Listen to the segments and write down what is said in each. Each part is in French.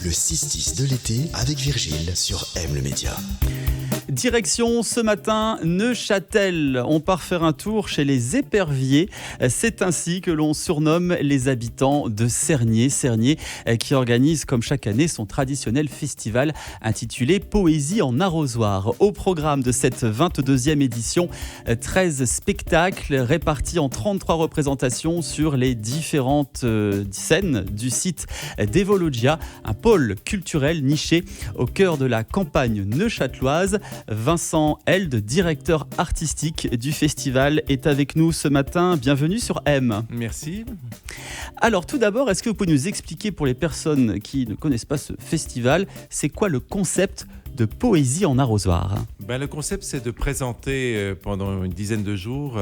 Le 6-10 de l'été avec Virgile sur M le Média. Direction ce matin Neuchâtel. On part faire un tour chez les éperviers. C'est ainsi que l'on surnomme les habitants de Cernier. Cernier qui organise comme chaque année son traditionnel festival intitulé Poésie en arrosoir. Au programme de cette 22e édition, 13 spectacles répartis en 33 représentations sur les différentes scènes du site d'Evologia, un pôle culturel niché au cœur de la campagne neuchâteloise. Vincent Held, directeur artistique du festival, est avec nous ce matin. Bienvenue sur M. Merci. Alors tout d'abord, est-ce que vous pouvez nous expliquer pour les personnes qui ne connaissent pas ce festival, c'est quoi le concept de Poésie en arrosoir ? Le concept, c'est de présenter pendant une dizaine de jours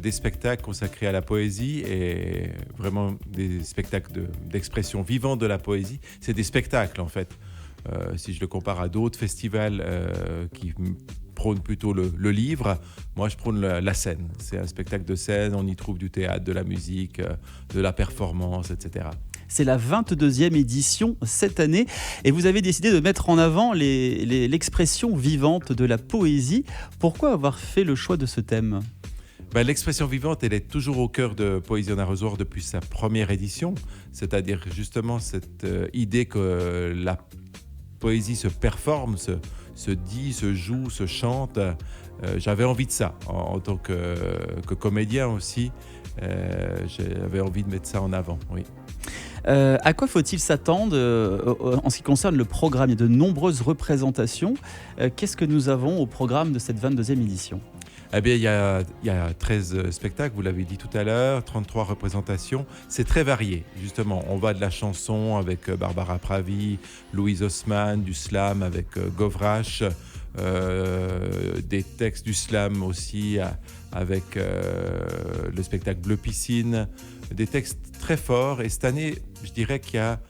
des spectacles consacrés à la poésie et vraiment des spectacles d'expression vivante de la poésie. C'est des spectacles en fait. Si je le compare à d'autres festivals qui prônent plutôt le livre, moi je prône la scène. C'est un spectacle de scène, on y trouve du théâtre, de la musique, de la performance, etc. C'est la 22e édition cette année et vous avez décidé de mettre en avant l'expression vivante de la poésie. Pourquoi avoir fait le choix de ce thème ? L'expression vivante, elle est toujours au cœur de Poésie en arrosoir depuis sa première édition, c'est-à-dire justement cette idée que la poésie se performe, se dit, se joue, se chante. J'avais envie de ça en tant que comédien aussi. J'avais envie de mettre ça en avant, oui. À quoi faut-il s'attendre en ce qui concerne le programme ? Il y a de nombreuses représentations. Qu'est-ce que nous avons au programme de cette 22e édition ? Eh bien, il y a 13 spectacles, vous l'avez dit tout à l'heure, 33 représentations. C'est très varié, justement. On va de la chanson avec Barbara Pravi, Louise Haussmann, du slam avec Govrache, des textes du slam aussi avec le spectacle Bleu Piscine, des textes très forts. Et cette année, je dirais qu'il y a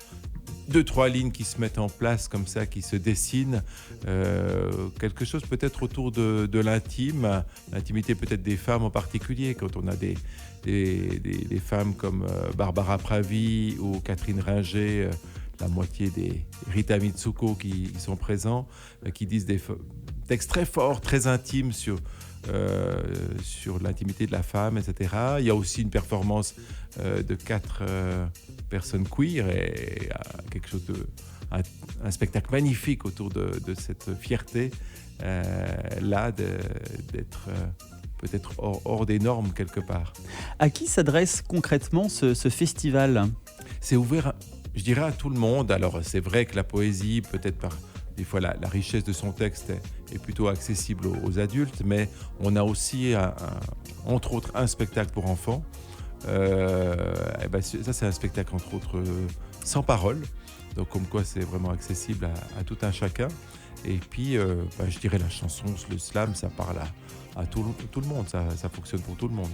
2-3 lignes qui se mettent en place comme ça, qui se dessinent, quelque chose peut-être autour de l'intime, l'intimité peut-être des femmes en particulier, quand on a des femmes comme Barbara Pravi ou Catherine Ringer, la moitié des Rita Mitsuko qui sont présents, qui disent des textes très forts, très intimes sur l'intimité de la femme, etc. Il y a aussi une performance de 4 personnes queer et quelque chose un spectacle magnifique autour de cette fierté là d'être peut-être hors des normes quelque part. À qui s'adresse concrètement ce festival ? C'est ouvert, je dirais, à tout le monde. Alors c'est vrai que la poésie, peut-être par des fois la richesse de son texte est plutôt accessible aux adultes, mais on a aussi entre autres un spectacle pour enfants. Ça c'est un spectacle entre autres sans parole, donc comme quoi c'est vraiment accessible à tout un chacun. Et puis je dirais la chanson, le slam, ça parle à tout le monde, ça fonctionne pour tout le monde.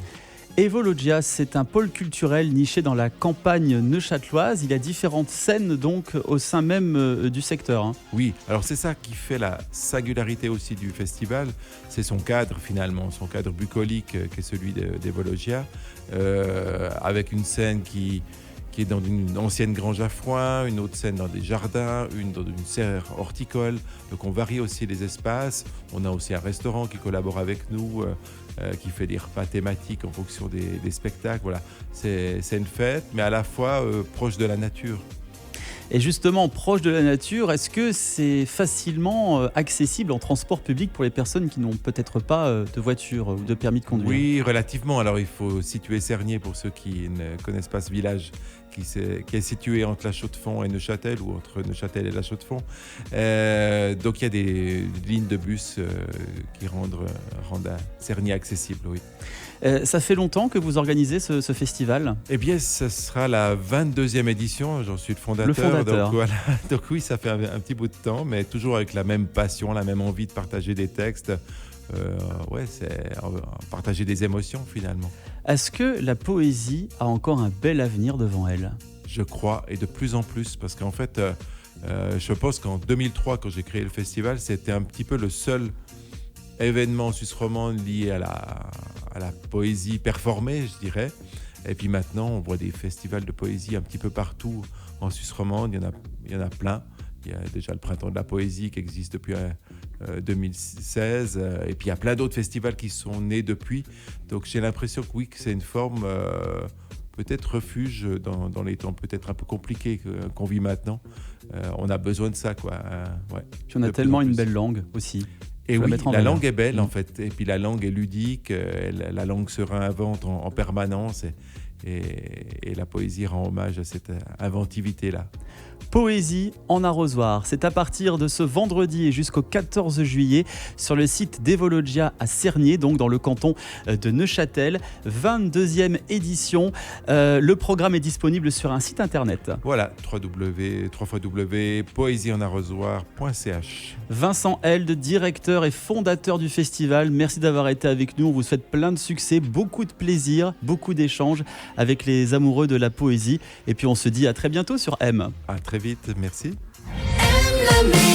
Evologia, c'est un pôle culturel niché dans la campagne neuchâteloise. Il y a différentes scènes donc au sein même du secteur. Oui, alors c'est ça qui fait la singularité aussi du festival. C'est son cadre finalement, son cadre bucolique qui est celui d'Evologia, avec une scène qui est dans une ancienne grange à foin, une autre scène dans des jardins, une dans une serre horticole. Donc on varie aussi les espaces. On a aussi un restaurant qui collabore avec nous, qui fait des repas thématiques en fonction des spectacles. Voilà. C'est une fête, mais à la fois proche de la nature. Et justement, proche de la nature, est-ce que c'est facilement accessible en transport public pour les personnes qui n'ont peut-être pas de voiture ou de permis de conduire ? Oui, relativement. Alors il faut situer Cernier pour ceux qui ne connaissent pas ce village qui est situé entre la Chaux-de-Fonds et Neuchâtel, ou entre Neuchâtel et la Chaux-de-Fonds. Donc il y a des lignes de bus qui rendent Cernier accessible, oui. Ça fait longtemps que vous organisez ce festival ? Eh bien, ce sera la 22e édition, j'en suis le fondateur. Donc, voilà. Donc oui, ça fait un petit bout de temps, mais toujours avec la même passion, la même envie de partager des textes. C'est partager des émotions finalement. Est-ce que la poésie a encore un bel avenir devant elle ? Je crois, et de plus en plus, parce qu'en fait, je pense qu'en 2003, quand j'ai créé le festival, c'était un petit peu le seul événement en Suisse romande lié à la poésie performée, je dirais. Et puis maintenant, on voit des festivals de poésie un petit peu partout en Suisse romande, il y en a plein. Il y a déjà le Printemps de la Poésie qui existe depuis 2016. Et puis il y a plein d'autres festivals qui sont nés depuis. Donc j'ai l'impression que oui, que c'est une forme peut-être refuge dans les temps peut-être un peu compliqués qu'on vit maintenant. On a besoin de ça, quoi. Ouais, Puis on a tellement une belle langue aussi. Et oui, la valeur. langue est belle en fait. Et puis la langue est ludique. La langue se réinvente en permanence. Et la poésie rend hommage à cette inventivité-là. Poésie en arrosoir, c'est à partir de ce vendredi et jusqu'au 14 juillet sur le site d'Evologia à Cernier, donc dans le canton de Neuchâtel. 22e édition. Le programme est disponible sur un site internet. Voilà, www.poésieonarrosoir.ch. Vincent Held, directeur et fondateur du festival, merci d'avoir été avec nous. On vous souhaite plein de succès, beaucoup de plaisir, beaucoup d'échanges avec les amoureux de la poésie. Et puis on se dit à très bientôt sur M. À très vite, merci. M, le